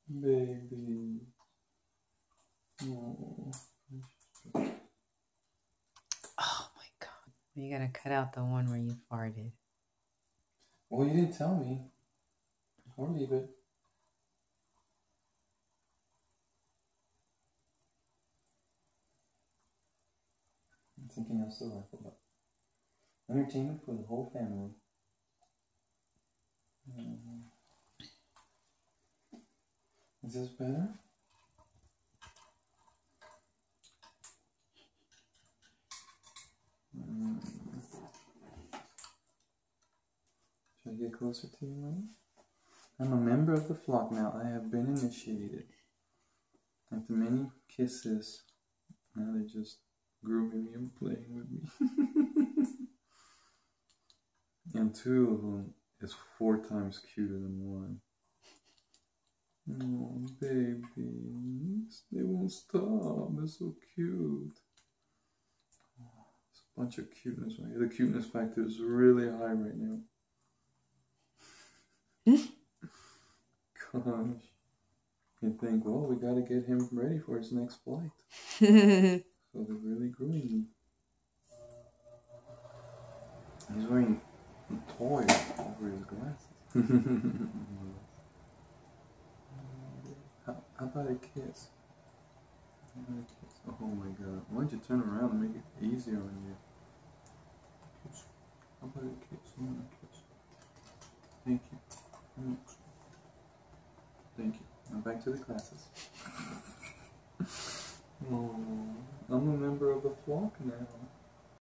Baby. Oh. Oh my God. You gotta cut out the one where you farted. Well, you didn't tell me. Or leave it. I'm thinking else to rifle about. Entertainment for the whole family. Is this better? Should I get closer to you, Mommy? I'm a member of the flock now. I have been initiated. After many kisses, now they're just grooming me and playing with me. And 2 of them is 4 times cuter than 1. Oh, babies. They won't stop. They're so cute. It's a bunch of cuteness right here. The cuteness factor is really high right now. Gosh. You think, well, we gotta get him ready for his next flight. So they're really grooming me. He's wearing a toy over his glasses. How about a kiss? Oh my God. Why don't you turn around and make it easier on you? Kiss. How about a kiss? I want a kiss. Thank you. Thank you. Now back to the classes. Oh, I'm a member of the flock now.